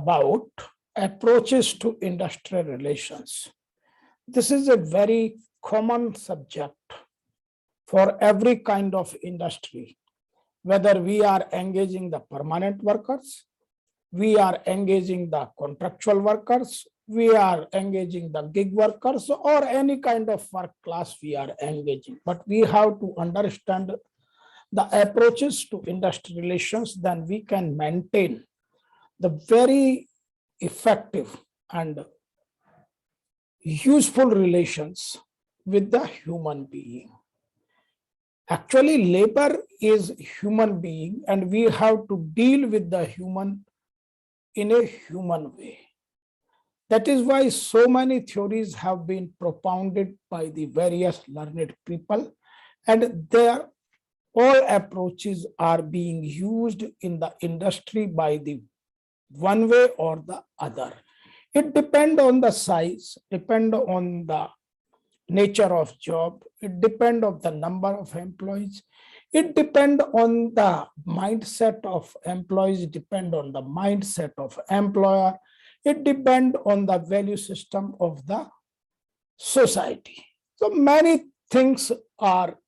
about approaches to industrial relations. This is a very common subject for every kind of industry, whether we are engaging the permanent workers, we are engaging the contractual workers, we are engaging the gig workers, or any kind of work class we are engaging. But we have to understand the approaches to industrial relations, then we can maintain the very effective and useful relations with the human being. Actually, labor is human being, and we have to deal with the human in a human way. That is why so many theories have been propounded by the various learned people, and their all approaches are being used in the industry by the one way or the other. It depends on the size, depend on the nature of job, it depends on the number of employees, it depends on the mindset of employees, depend on the mindset of employer, it depends on the value system of the society. So many things are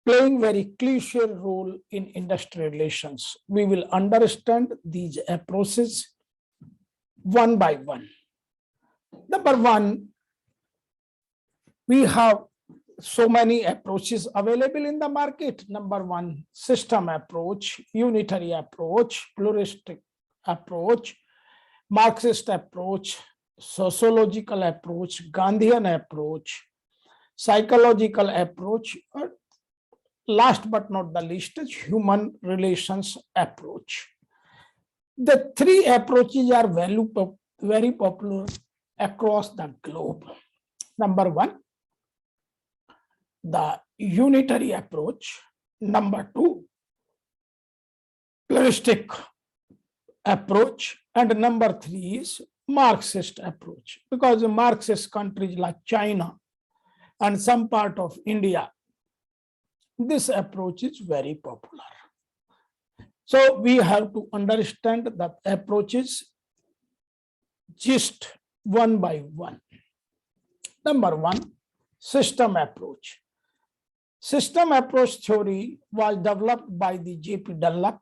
playing very crucial role in industrial relations. We will understand these approaches one by one. Number one, we have so many approaches available in the market. Number one, system approach, unitary approach, pluralistic approach, Marxist approach, sociological approach, Gandhian approach, psychological approach, or last but not the least, human relations approach. The three approaches are very popular across the globe. Number one, the unitary approach. Number two, pluralistic approach. And number three is Marxist approach. Because in Marxist countries like China and some part of India, this approach is very popular. So we have to understand the approaches just one by one. Number one, system approach. System approach theory was developed by the J.P. Dunlop,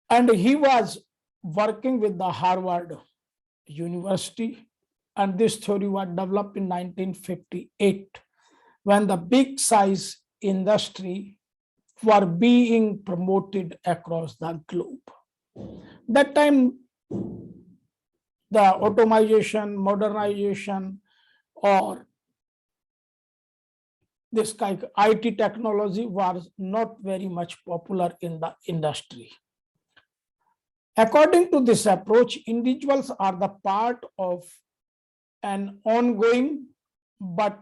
and he was working with the Harvard University, and this theory was developed in 1958 when the big size industry were being promoted across the globe. That time, the automation, modernization, or this kind of IT technology was not very much popular in the industry. According to this approach, individuals are the part of an ongoing but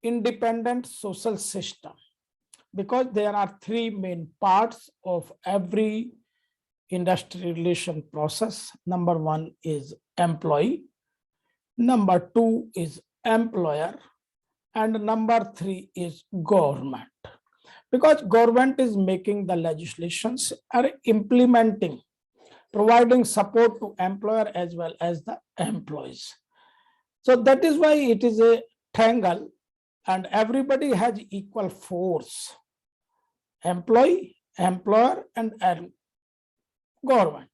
independent social system, because there are three main parts of every industrial relation process. Number one is employee, number two is employer, and number three is government. Because government is making the legislations or implementing, providing support to employer as well as the employees. So that is why it is a triangle, and everybody has equal force: employee, employer, and government.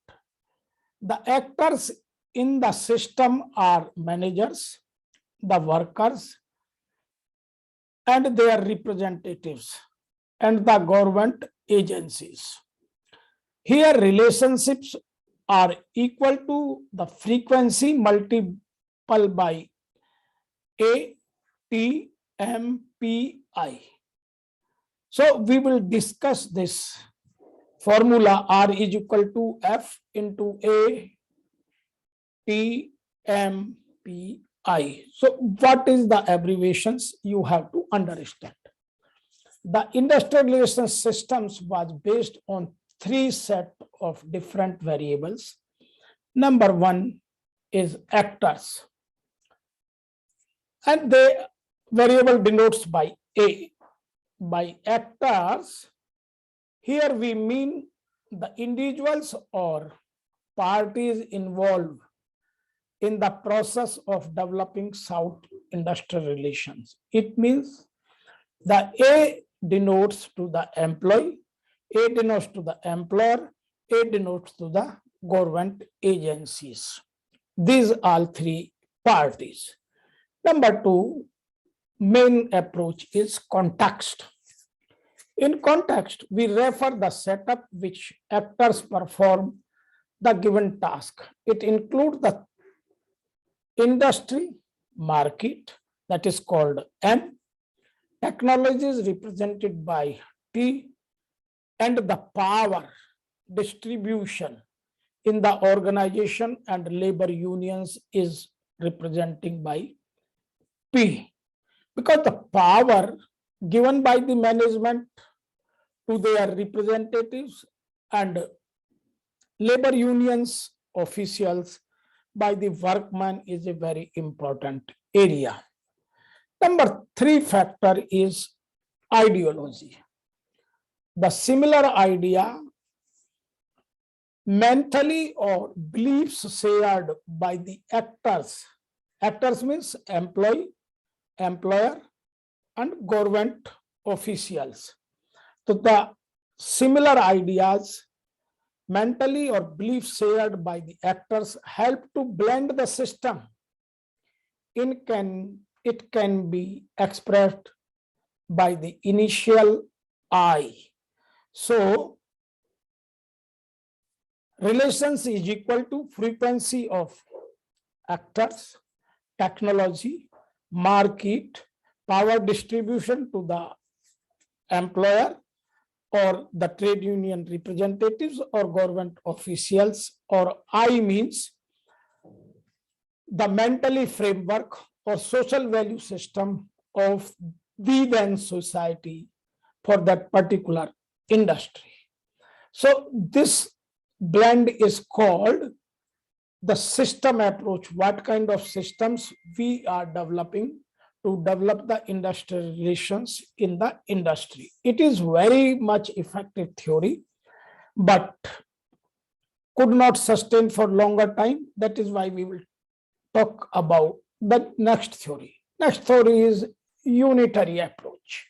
The actors in the system are managers, the workers, and their representatives, and the government agencies. Here, relationships are equal to the frequency multiple by ATMPI. So we will discuss this formula. R is equal to F into ATMPI. So what is the abbreviations? You have to understand. The industrial relations systems was based on three sets of different variables. Number one is actors, and the variable denotes by A. By actors, here we mean the individuals or parties involved in the process of developing South industrial relations. It means the A denotes to the employee, A denotes to the employer, A denotes to the government agencies. These are three parties. Number two, main approach is context. In context, we refer the setup which actors perform the given task. It includes the industry, market, that is called M, technology is represented by T, and the power distribution in the organization and labor unions is representing by P. Because the power given by the management to their representatives and labor unions officials by the workman is a very important area. Number three factor is ideology. The similar idea mentally or beliefs shared by the actors. Actors means employee, employer, and government officials. So the similar ideas mentally or beliefs shared by the actors help to blend the system. It can be expressed by the initial I. So relations is equal to frequency of actors, technology, market, power distribution to the employer or the trade union representatives or government officials, or I means the mentally framework or social value system of the then society for that particular industry. So this blend is called the system approach. What kind of systems we are developing to develop the industrial relations in the industry. It is very much effective theory, but could not sustain for longer time. That is why we will talk about the next theory. Next theory is unitary approach.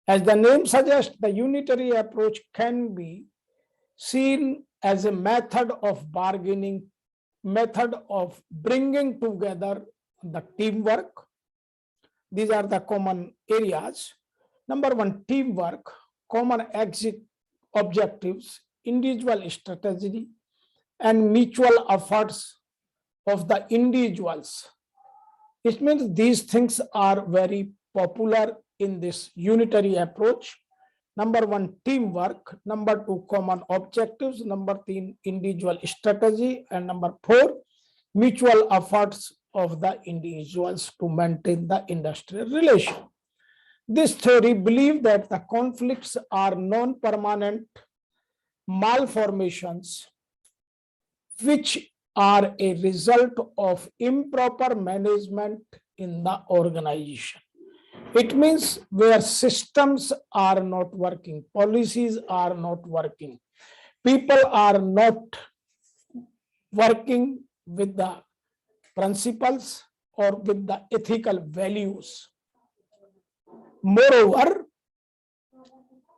As the name suggests, the unitary approach can be seen as a method of bargaining, method of bringing together the teamwork. These are the common areas. Number one, teamwork, common objectives, individual strategy, and mutual efforts of the individuals. It means these things are very popular in this unitary approach. Number one, teamwork. Number two, common objectives. Number three, individual strategy. And number four, mutual efforts of the individuals to maintain the industrial relation. This theory believes that the conflicts are non-permanent malformations which are a result of improper management in the organization. It means where systems are not working, policies are not working, people are not working with the principles or with the ethical values. Moreover,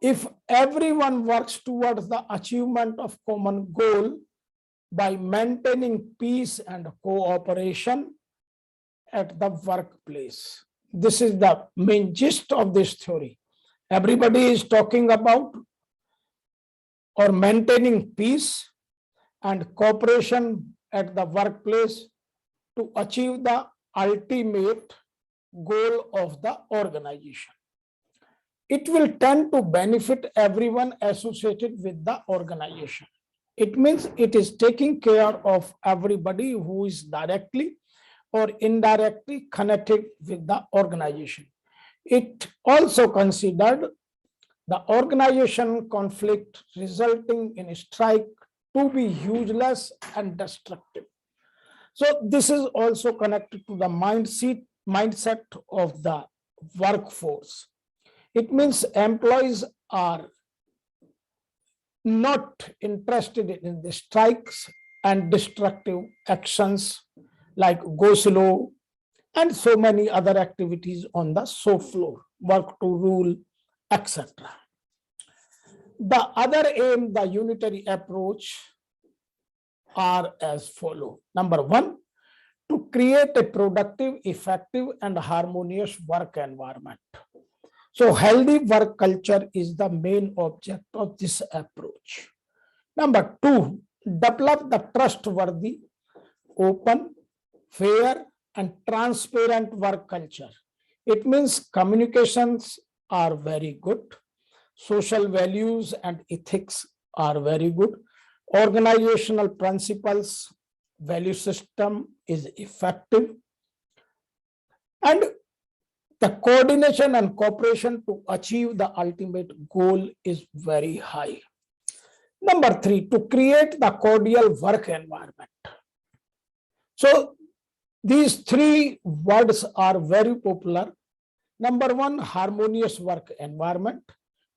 if everyone works towards the achievement of common goal by maintaining peace and cooperation at the workplace. This is the main gist of this theory. Everybody is talking about or maintaining peace and cooperation at the workplace to achieve the ultimate goal of the organization. It will tend to benefit everyone associated with the organization. It means it is taking care of everybody who is directly or indirectly connected with the organization. It also considered the organization conflict resulting in a strike to be useless and destructive. So this is also connected to the mindset of the workforce. It means employees are not interested in the strikes and destructive actions like go slow and so many other activities on the show floor, work to rule, etc. The other aim, the unitary approach, are as follow. Number one, to create a productive, effective, and harmonious work environment. So healthy work culture is the main object of this approach. Number two, develop the trustworthy, open, fair, and transparent work culture. It means communications are very good, social values and ethics are very good, organizational principles, value system is effective, and the coordination and cooperation to achieve the ultimate goal is very high. Number three, to create the cordial work environment. So these three words are very popular. Number one, harmonious work environment.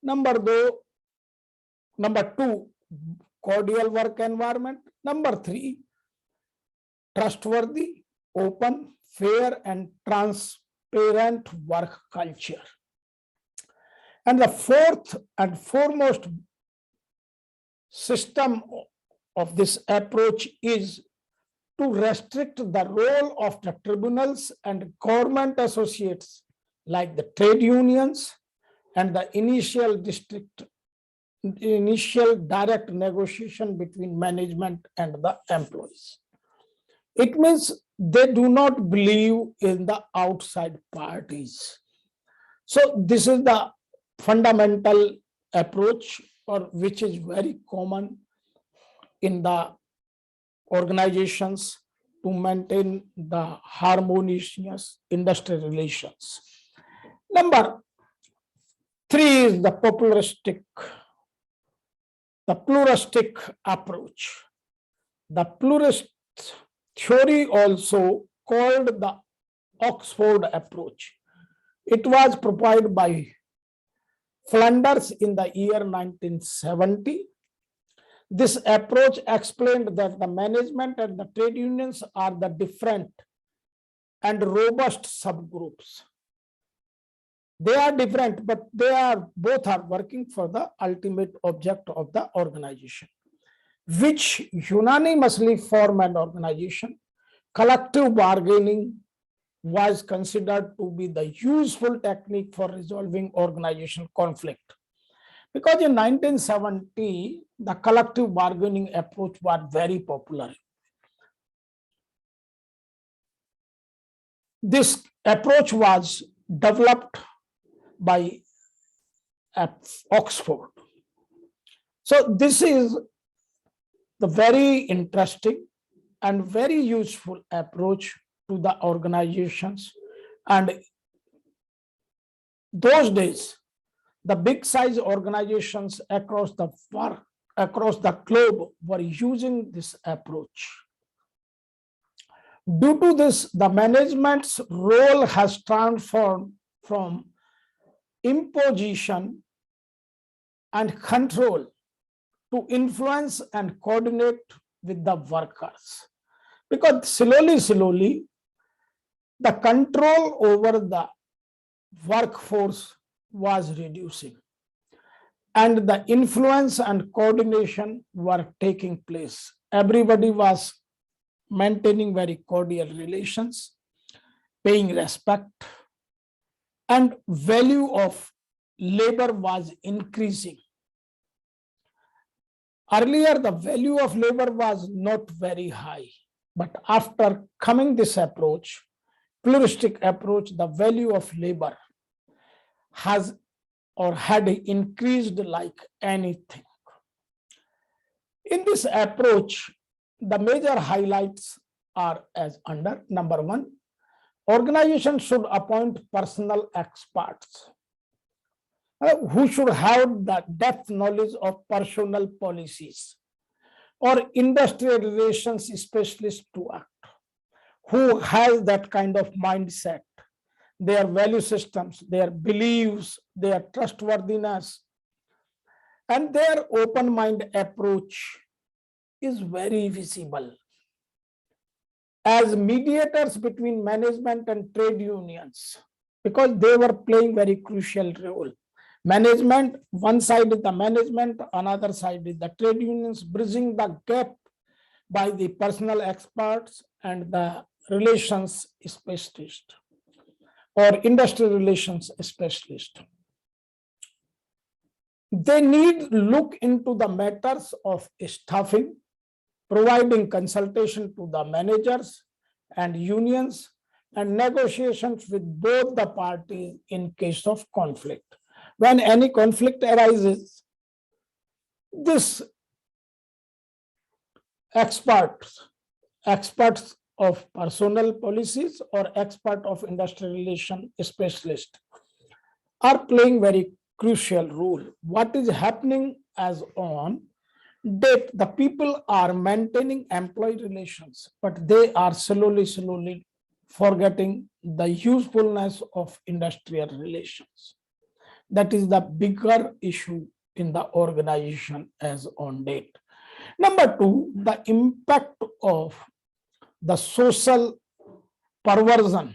Number two, cordial work environment. Number three, trustworthy, open, fair, and transparent work culture. And the fourth and foremost system of this approach is to restrict the role of the tribunals and government associates like the trade unions and the initial direct negotiation between management and the employees. It means they do not believe in the outside parties. So this is the fundamental approach, or which is very common in the organizations to maintain the harmonious industrial relations. Number three is the pluralistic approach. The pluralist theory, also called the Oxford approach. It was proposed by Flanders in the year 1970. This approach explained that the management and the trade unions are the different and robust subgroups. They are different, but both are working for the ultimate object of the organization, which unanimously form an organization. Collective bargaining was considered to be the useful technique for resolving organizational conflict. Because in 1970, the collective bargaining approach was very popular. This approach was developed by Oxford. So this is the very interesting and very useful approach to the organizations. And those days, the big size organizations across the globe were using this approach. Due to this, the management's role has transformed from imposition and control to influence and coordinate with the workers. Because slowly, the control over the workforce was reducing and the influence and coordination were taking place. Everybody was maintaining very cordial relations, paying respect, and value of labor was increasing. Earlier, the value of labor was not very high, but after coming this approach, pluralistic approach, the value of labor had increased like anything. In this approach, the major highlights are as under. Number one, organizations should appoint personal experts who should have the depth knowledge of personal policies or industrial relations specialists to act, who has that kind of mindset, their value systems, their beliefs, their trustworthiness, And their open mind approach is very visible as mediators between management and trade unions, because they were playing very crucial role. Management, one side is the management, another side is the trade unions, bridging the gap by the personal experts and the relations specialist or industrial relations specialist. They need to look into the matters of staffing, providing consultation to the managers and unions, and negotiations with both the parties in case of conflict. When any conflict arises, this experts of personnel policies or expert of industrial relation specialist are playing very crucial role. What is happening as on date, the people are maintaining employee relations, but they are slowly forgetting the usefulness of industrial relations. That is the bigger issue in the organization as on date. Number two, the impact of the social perversion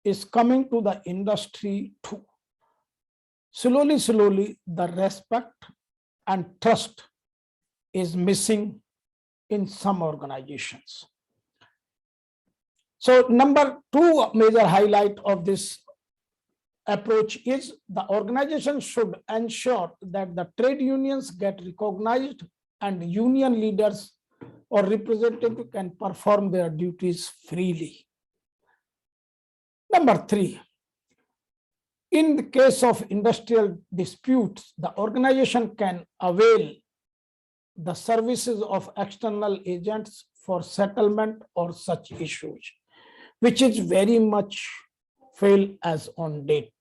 is coming to the industry too. Slowly, the respect and trust is missing in some organizations. So number two major highlight of this approach is the organization should ensure that the trade unions get recognized and union leaders or representatives can perform their duties freely. Number three, in the case of industrial disputes, the organization can avail the services of external agents for settlement or such issues, which is very much fail as on date.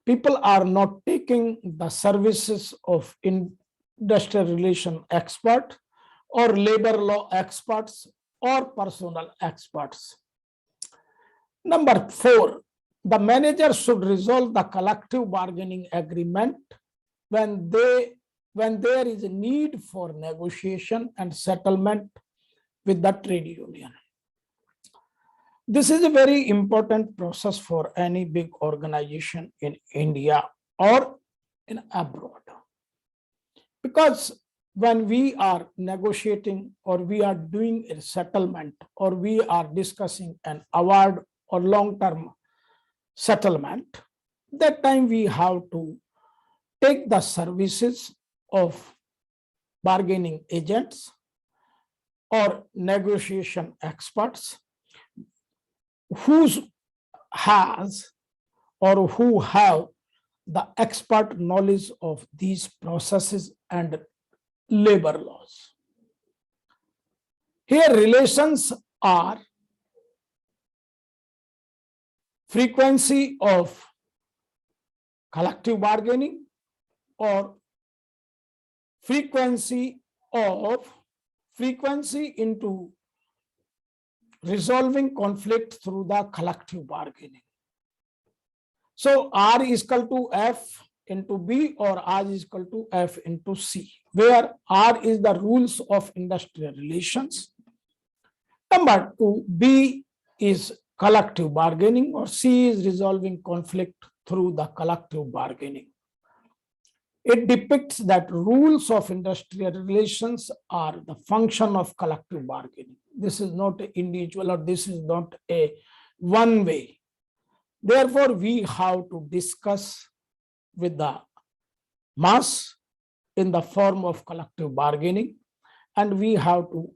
People are not taking the services of industrial relation expert or labor law experts or personnel experts. Number four, the manager should resolve the collective bargaining agreement when there is a need for negotiation and settlement with the trade union. This is a very important process for any big organization in India or in abroad. Because when we are negotiating or we are doing a settlement or we are discussing an award or long-term settlement, that time we have to take the services of bargaining agents or negotiation experts who have the expert knowledge of these processes and labor laws. Here relations are frequency of collective bargaining or frequency into resolving conflict through the collective bargaining. So R is equal to F into B or R is equal to F into C, where R is the rules of industrial relations. Number two, B is collective bargaining or C is resolving conflict through the collective bargaining. It depicts that rules of industrial relations are the function of collective bargaining. This is not an individual or this is not a one way. Therefore, we have to discuss with the mass in the form of collective bargaining, and we have to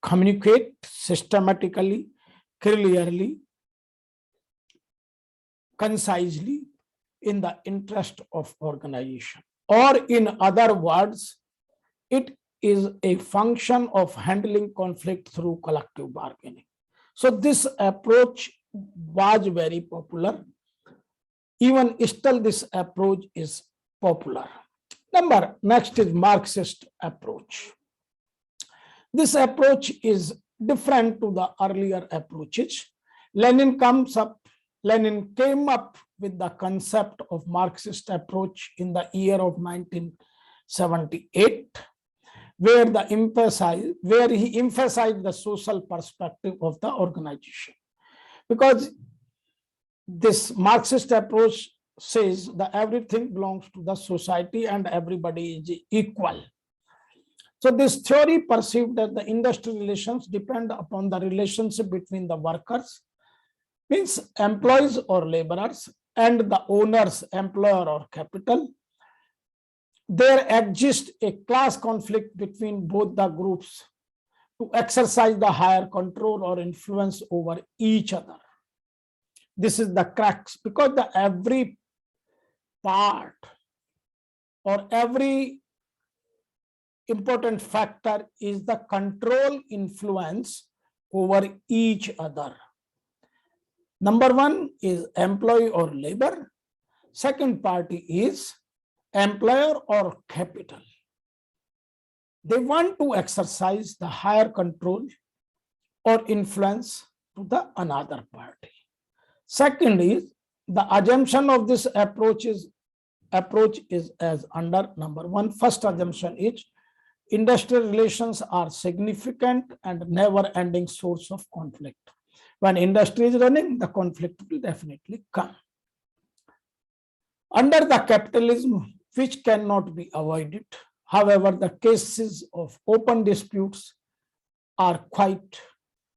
communicate systematically, clearly, concisely in the interest of organization. Or in other words, it is a function of handling conflict through collective bargaining. So this approach was very popular. Even still this approach is popular. Next is Marxist approach. This approach is different to the earlier approaches. Lenin came up with the concept of Marxist approach in the year of 1978, where he emphasized the social perspective of the organization. Because this Marxist approach says that everything belongs to the society and everybody is equal. So this theory perceived that the industrial relations depend upon the relationship between the workers, means employees or laborers, and the owners, employer or capital. There exists a class conflict between both the groups to exercise the higher control or influence over each other. This is the crux, because every part or every important factor is the control influence over each other. Number one is employee or labor. Second party is employer or capital. They want to exercise the higher control or influence to the another party. Second is the assumption of this approach is as under number one. First assumption is industrial relations are significant and never-ending source of conflict. When industry is running, the conflict will definitely come. Under the capitalism, which cannot be avoided, however, the cases of open disputes are quite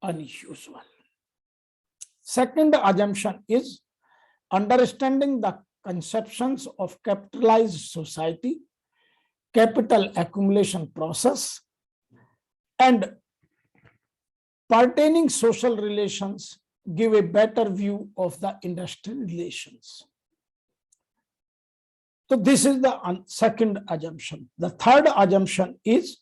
unusual. Second assumption is understanding the conceptions of capitalized society, capital accumulation process, and pertaining social relations give a better view of the industrial relations. So this is the second assumption. The third assumption is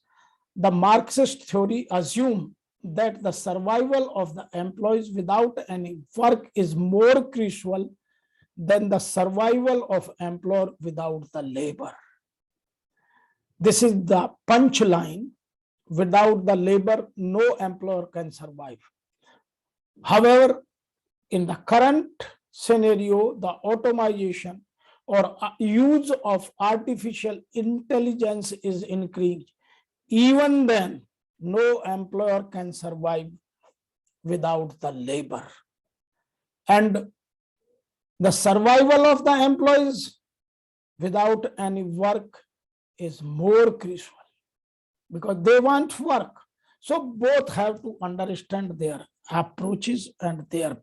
the Marxist theory assumes that the survival of the employees without any work is more crucial than the survival of employer without the labor. This is the punchline. Without the labor, no employer can survive. However, in the current scenario, the automation or use of artificial intelligence is increased. Even then, no employer can survive without the labor. And the survival of the employees without any work is more crucial because they want work. So both have to understand their approaches and their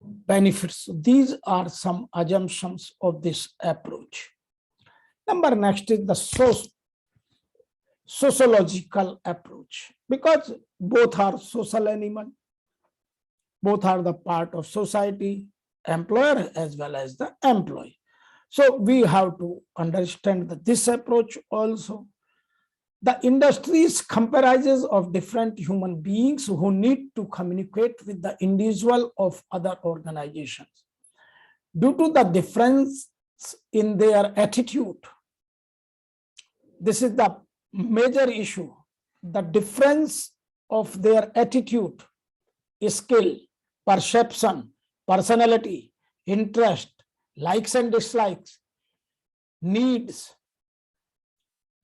benefits. These are some assumptions of this approach. Next is the sociological approach, because both are social animal, both are the part of society, employer as well as the employee. So we have to understand that this approach also. The industries comprises of different human beings who need to communicate with the individual of other organizations. Due to the difference in their attitude, this is the major issue. The difference of their attitude, skill, perception, personality, interest, likes and dislikes, needs,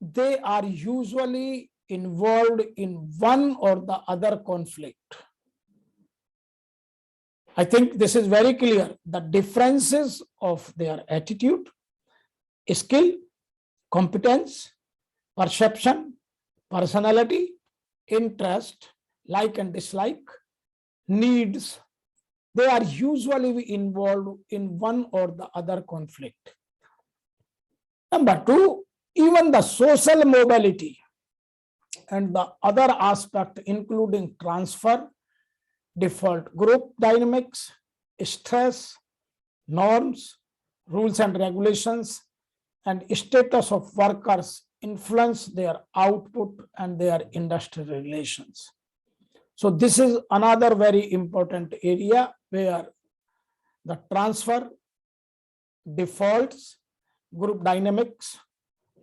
they are usually involved in one or the other conflict. I think this is very clear. The differences of their attitude, skill, competence, perception, personality, interest, like and dislike, needs, they are usually involved in one or the other conflict. Number two, even the social mobility and the other aspect, including transfer, default group dynamics, stress, norms, rules and regulations, and status of workers influence their output and their industrial relations. So this is another very important area where the transfer, defaults, group dynamics,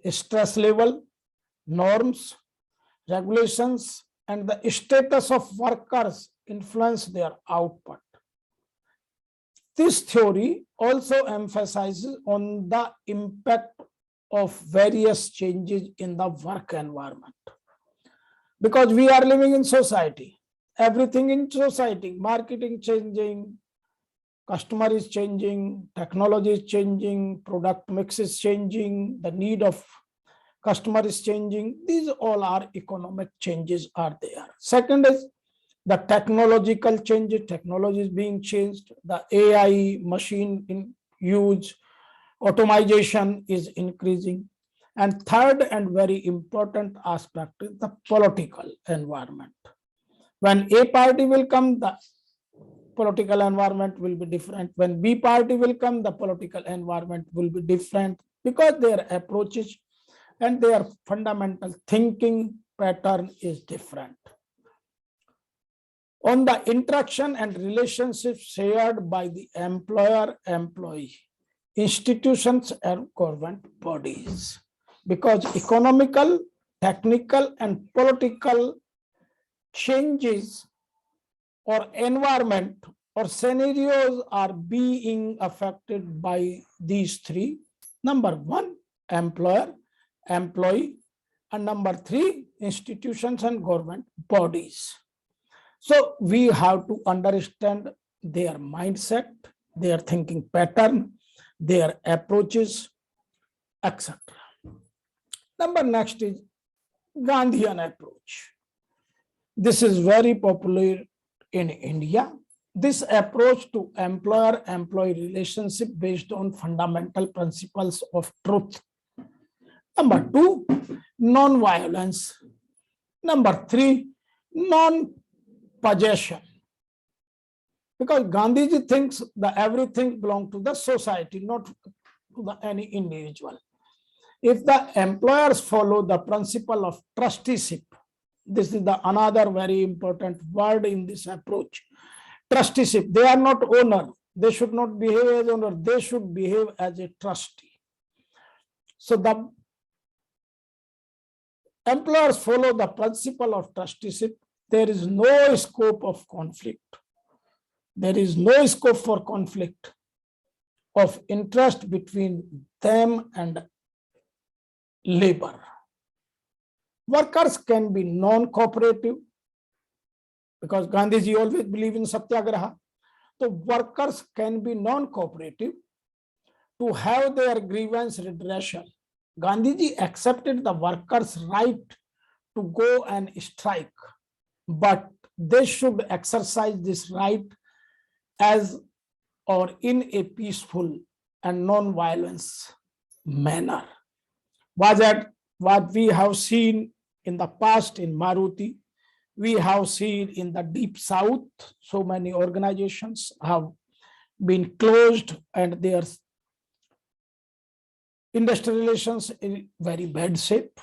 stress level, norms, regulations, and the status of workers influence their output. This theory also emphasizes on the impact of various changes in the work environment. Because we are living in society, everything in society, marketing changing, customer is changing, technology is changing, product mix is changing, the need of customer is changing. These all are economic changes are there. Second is the technological changes, technology is being changed, the AI machine in use, automation is increasing. And third and very important aspect is the political environment. When A party will come, the political environment will be different. When B party will come, the political environment will be different, because their approaches and their fundamental thinking pattern is different. On the interaction and relationships shared by the employer-employee, institutions and government bodies, because economical, technical, and political changes or environment or scenarios are being affected by these three. Number one, employer, employee, and number three, institutions and government bodies. So we have to understand their mindset, their thinking pattern, their approaches, etc. Number next is Gandhian approach. This is very popular in India. This approach to employer-employee relationship based on fundamental principles of truth. Number two, non-violence. Number three, non-possession. Because Gandhiji thinks that everything belongs to the society, not to any individual. If the employers follow the principle of trusteeship, this is another very important word in this approach. Trusteeship, they are not owner. They should not behave as owner. They should behave as a trustee. So the employers follow the principle of trusteeship. There is no scope of conflict. There is no scope for conflict of interest between them and labor. Workers can be non-cooperative, because Gandhiji always believed in satyagraha. So workers can be non-cooperative to have their grievance redressal. Gandhiji accepted the workers' right to go and strike, but they should exercise this right as or in a peaceful and non-violence manner. What we have seen in the past in Maruti, we have seen in the deep south, so many organizations have been closed and their industrial relations in very bad shape.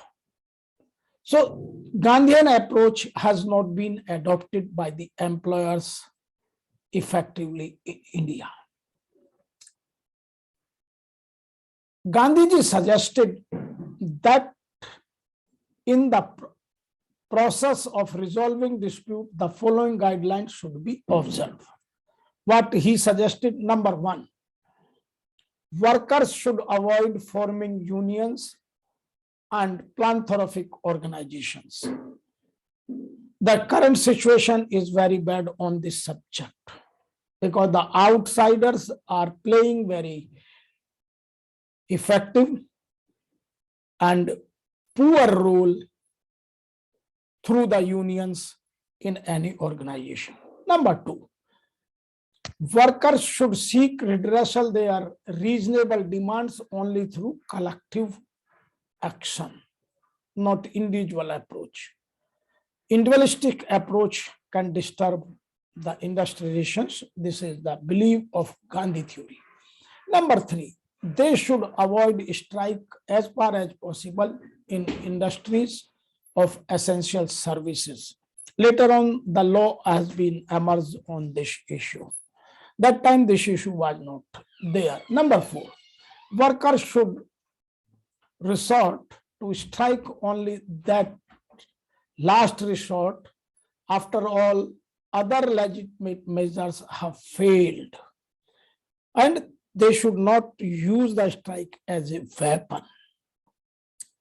So Gandhian approach has not been adopted by the employers effectively in India. Gandhiji suggested that in the process of resolving dispute, the following guidelines should be observed. What he suggested: number one, workers should avoid forming unions and philanthropic organizations. The current situation is very bad on this subject, because the outsiders are playing very effective and poor role through the unions in any organization. Number two, workers should seek redressal their reasonable demands only through collective action, not individual approach. Individualistic approach can disturb the industrial relations. This is the belief of Gandhi theory. Number three, they should avoid strike as far as possible in industries of essential services. Later on, the law has been emerged on this issue. That time, this issue was not there. Number four, workers should resort to strike only that last resort after all other legitimate measures have failed. and they should not use the strike as a weapon.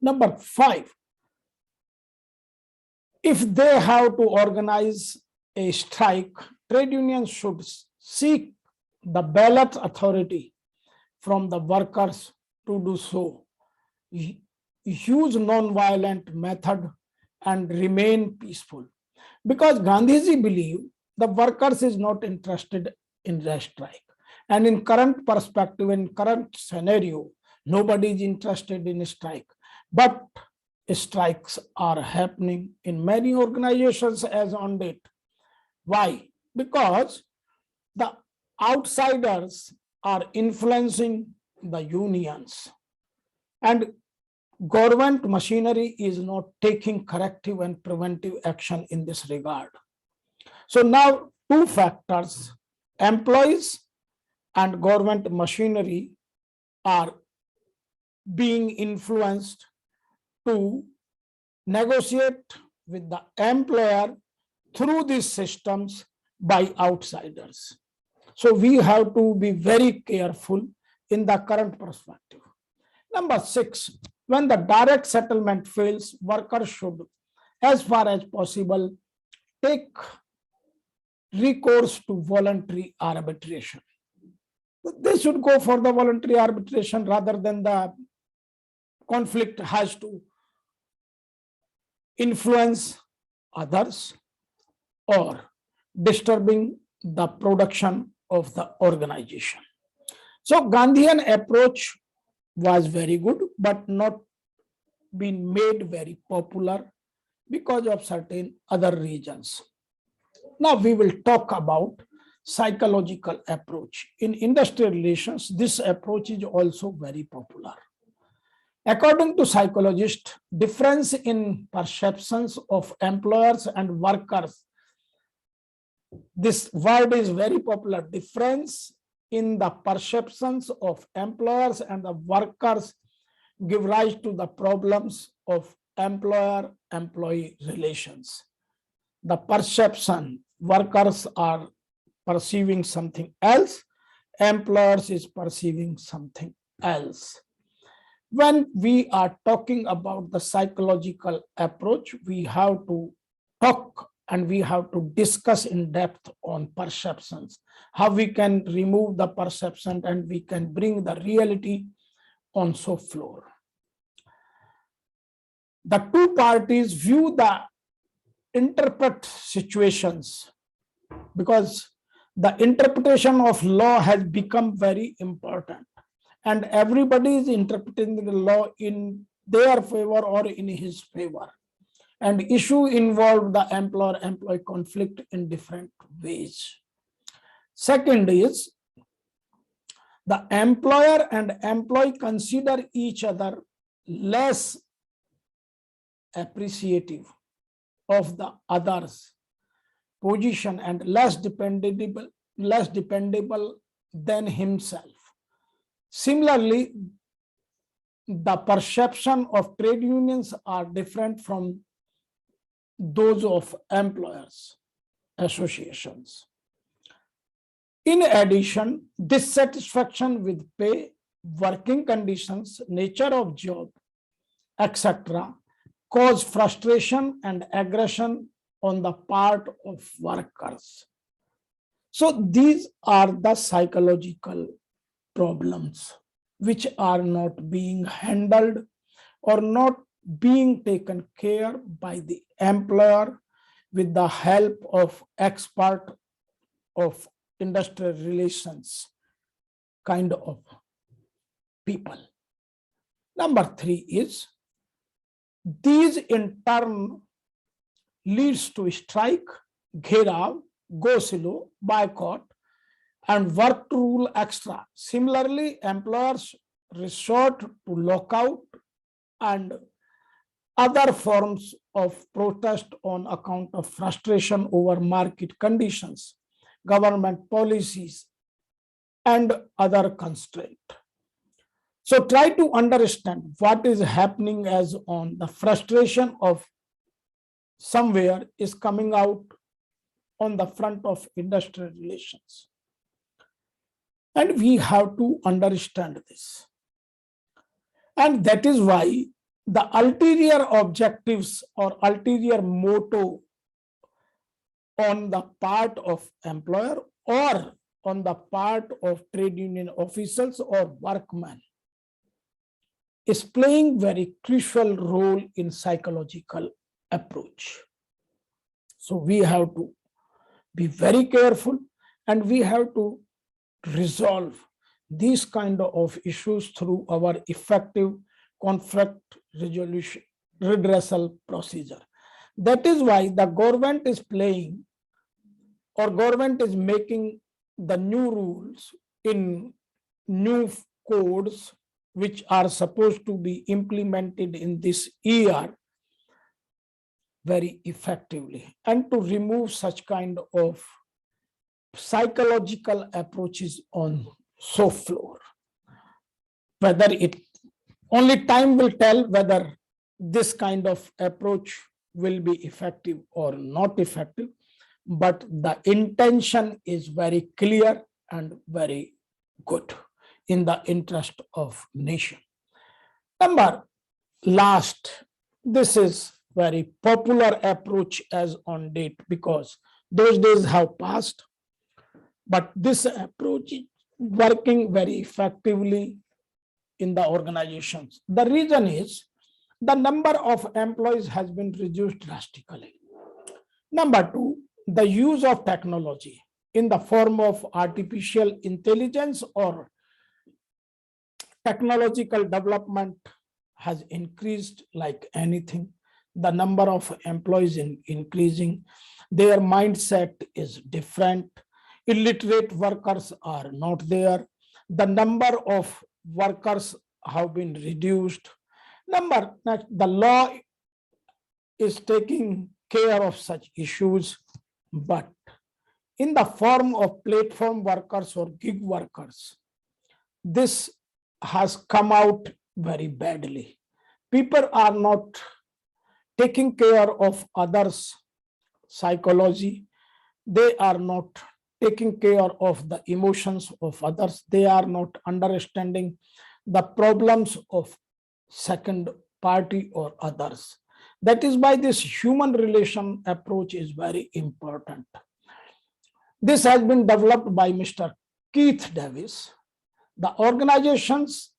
Number 5, if they have to organize a strike, trade unions should seek the ballot authority from the workers to do so. Use non-violent method and remain peaceful. Because Gandhiji believed the workers is not interested in the strike. And in current perspective, in current scenario, nobody is interested in a strike. But strikes are happening in many organizations as on date. Why? Because the outsiders are influencing the unions, and government machinery is not taking corrective and preventive action in this regard. So now 2 factors, employees and government machinery, are being influenced to negotiate with the employer through these systems by outsiders. So we have to be very careful in the current perspective. Number 6, when the direct settlement fails, workers should, as far as possible, take recourse to voluntary arbitration. They should go for the voluntary arbitration rather than the conflict has to influence others or disturbing the production of the organization. So Gandhian approach was very good, but not been made very popular because of certain other reasons. Now we will talk about psychological approach. In industrial relations, this approach is also very popular. According to psychologists, difference in perceptions of employers and workers. This word is very popular. Difference in the perceptions of employers and the workers give rise to the problems of employer-employee relations. The perception, workers are perceiving something else, employers is perceiving something else. When we are talking about the psychological approach, we have to talk and we have to discuss in depth on perceptions, how we can remove the perception and we can bring the reality on shop floor. The 2 parties view the interpret situations, because the interpretation of law has become very important and everybody is interpreting the law in their favor or in his favor. And issue involve the employer-employee conflict in different ways. Second is, the employer and employee consider each other less appreciative of the other's position and less dependable than himself. Similarly, the perception of trade unions are different from those of employers associations. In addition, dissatisfaction with pay, working conditions, nature of job, etc., cause frustration and aggression on the part of workers. So these are the psychological problems which are not being handled or not being taken care by the employer with the help of expert of industrial relations kind of people. Number 3 is, these in turn leads to strike, gherav, go slow, boycott, and work to rule extra. Similarly, employers resort to lockout and other forms of protest on account of frustration over market conditions, government policies, and other constraints. So try to understand what is happening as on the frustration of somewhere is coming out on the front of industrial relations. And we have to understand this. And that is why the ulterior objectives or ulterior motto on the part of employer or on the part of trade union officials or workmen is playing very crucial role in psychological approach. So we have to be very careful and we have to resolve these kind of issues through our effective conflict resolution redressal procedure. That is why the government is playing or government is making the new rules in new codes which are supposed to be implemented in this year very effectively, and to remove such kind of psychological approaches on shop floor. Whether it only time will tell whether this kind of approach will be effective or not effective, but the intention is very clear and very good in the interest of nation. Number last, this is very popular approach as on date because those days have passed, but this approach is working very effectively in the organizations. The reason is the number of employees has been reduced drastically. Number two, the use of technology in the form of artificial intelligence or technological development has increased like anything. The number of employees increasing, their mindset is different. Illiterate workers are not there. The number of workers have been reduced. The law is taking care of such issues, but in the form of platform workers or gig workers, this has come out very badly. People are not taking care of others' psychology. They are not taking care of the emotions of others. They are not understanding the problems of second party or others. That is why this human relation approach is very important. This has been developed by Mr. Keith Davis. The organizations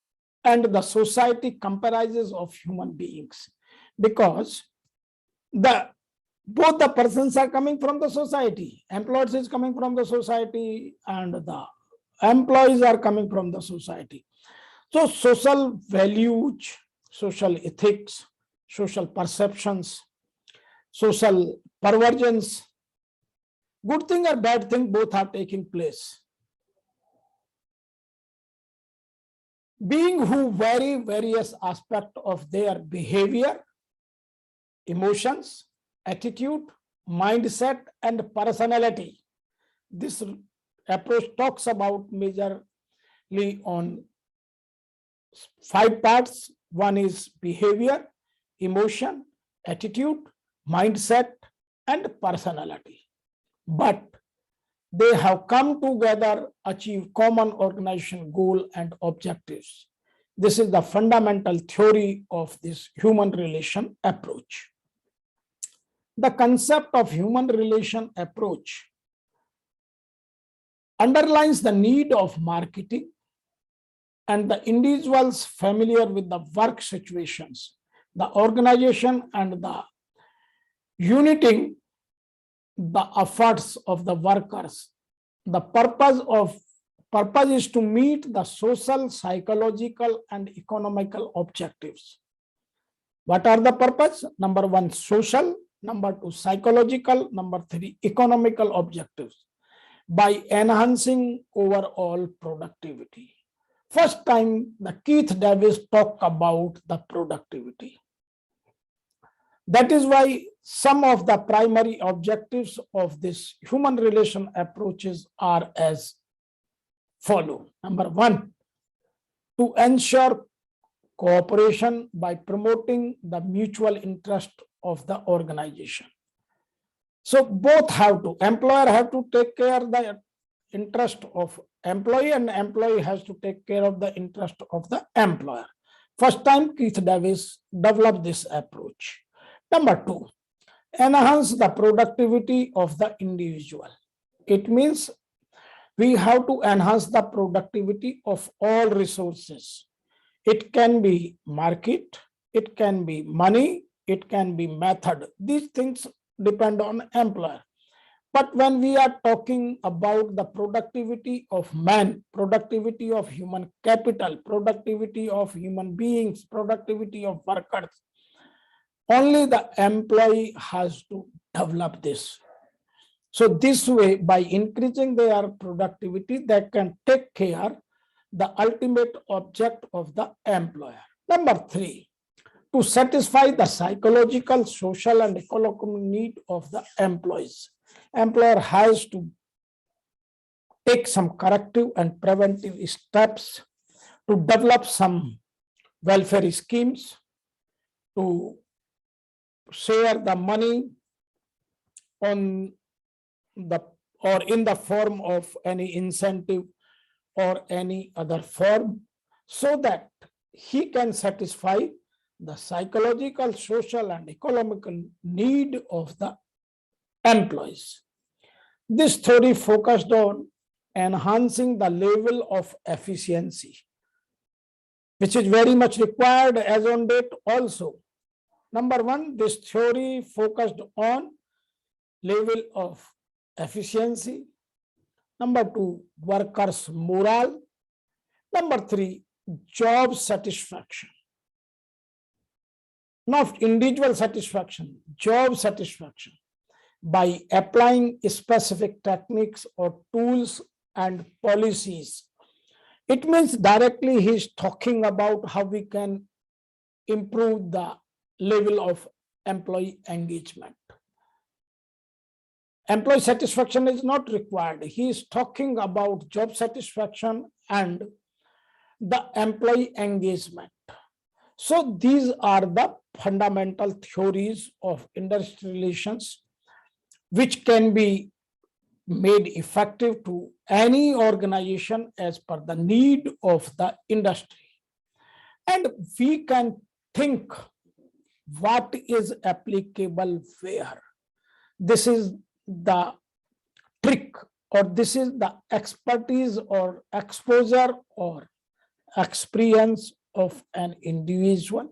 and the society comprises of human beings because both the persons are coming from the society. Employees is coming from the society and the employees are coming from the society. So social values, social ethics, social perceptions, social perversions, good thing or bad thing, both are taking place. Being who vary various aspects of their behavior, emotions, attitude, mindset, and personality. This approach talks about majorly on 5 parts. One is behavior, emotion, attitude, mindset, and personality. But they have come together, achieve common organization goal and objectives. This is the fundamental theory of this human relation approach. The concept of human relation approach underlines the need of marketing and the individuals familiar with the work situations, the organization and the uniting the efforts of the workers. The purpose is to meet the social, psychological, and economical objectives. What are the purpose? Number 1, social. Number 2, psychological. Number 3, economical objectives by enhancing overall productivity. First time the Keith Davis talked about the productivity. That is why some of the primary objectives of this human relation approaches are as follow. Number 1, to ensure cooperation by promoting the mutual interest of the organization. So both have to, employer have to take care of the interest of employee and employee has to take care of the interest of the employer. First time Keith Davis developed this approach. Number two, enhance the productivity of the individual. It means we have to enhance the productivity of all resources. It can be market, it can be money, it can be method. These things depend on employer. But when we are talking about the productivity of man, productivity of human capital, productivity of human beings, productivity of workers, only the employee has to develop this. So this way, by increasing their productivity, they can take care the ultimate object of the employer. Number three, to satisfy the psychological, social, and economic need of the employees. Employer has to take some corrective and preventive steps to develop some welfare schemes, to share the money on the or in the form of any incentive or any other form, so that he can satisfy the psychological, social, and economical need of the employees. This theory focused on enhancing the level of efficiency, which is very much required as on date also. Number one, this theory focused on level of efficiency. Number two, workers' morale. Number three, job satisfaction. Not individual satisfaction, job satisfaction, by applying specific techniques or tools and policies. It means directly he is talking about how we can improve the level of employee engagement. Employee satisfaction is not required. He is talking about job satisfaction and the employee engagement. So these are the fundamental theories of industrial relations, which can be made effective to any organization as per the need of the industry. And we can think what is applicable where. This is the trick, or this is the expertise or exposure or experience of an individual.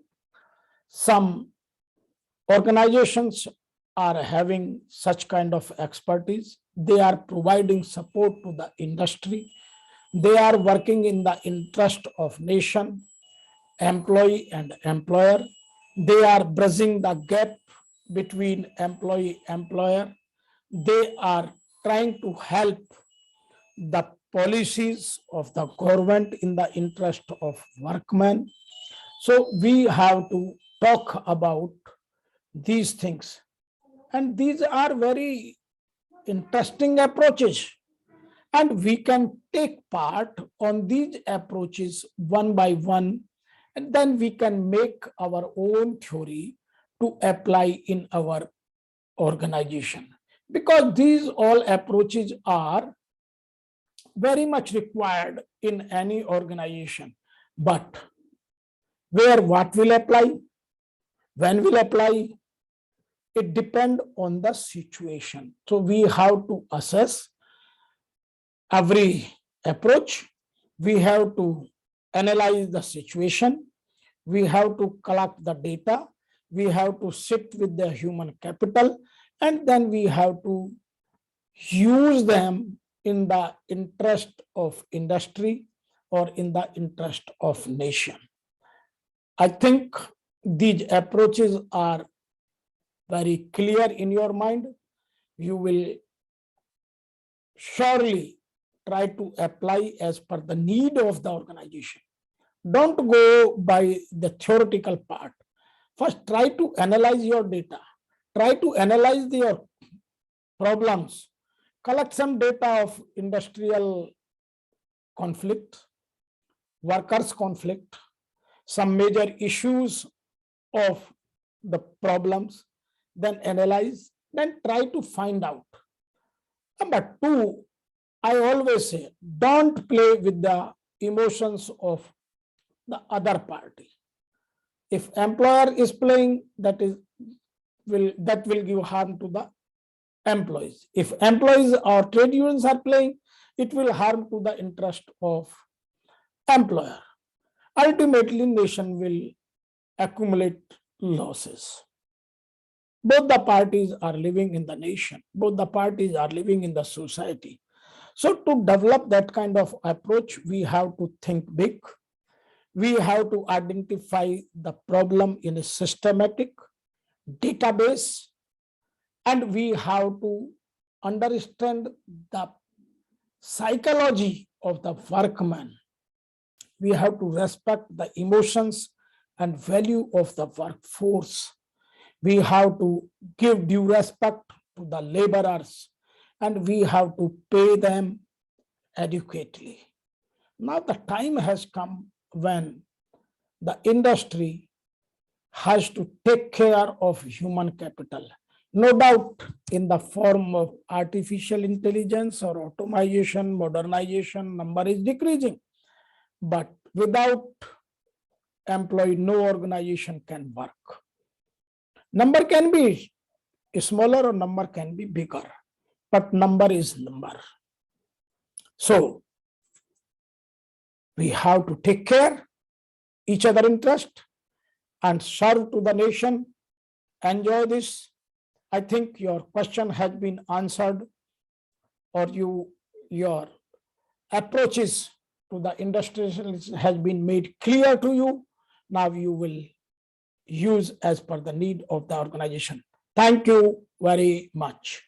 Some organizations are having such kind of expertise. They are providing support to the industry. They are working in the interest of nation, employee and employer. They are bridging the gap between employee employer. They are trying to help the policies of the government in the interest of workmen. So we have to talk about these things. And these are very interesting approaches. And we can take part on these approaches one by one, and then we can make our own theory to apply in our organization. Because these all approaches are very much required in any organization. But where what will apply, when will apply, it depends on the situation. So we have to assess every approach. We have to analyze the situation. We have to collect the data. We have to sit with the human capital, and then we have to use them in the interest of industry or in the interest of nation. I think these approaches are very clear in your mind. You will surely try to apply as per the need of the organization. Don't go by the theoretical part. First, try to analyze your data. Try to analyze your problems. Collect some data of industrial conflict, workers' conflict, some major issues of the problems, then analyze, then try to find out. Number two, I always say, don't play with the emotions of the other party. If employer is playing, that will give harm to the employees. If employees or trade unions are playing, it will harm to the interest of employer. Ultimately, nation will accumulate losses. Both the parties are living in the nation. Both the parties are living in the society. So to develop that kind of approach, we have to think big. We have to identify the problem in a systematic database, and we have to understand the psychology of the workman. We have to respect the emotions and value of the workforce. We have to give due respect to the laborers, and we have to pay them adequately. Now the time has come when the industry has to take care of human capital. No doubt in the form of artificial intelligence or automation, modernization, number is decreasing. But without employee, no organization can work. Number can be smaller or number can be bigger, but number is number. So we have to take care each other interest and serve to the nation. Enjoy this. I think your question has been answered, or your approaches to the industrialization has been made clear to you. Now you will use as per the need of the organization. Thank you very much.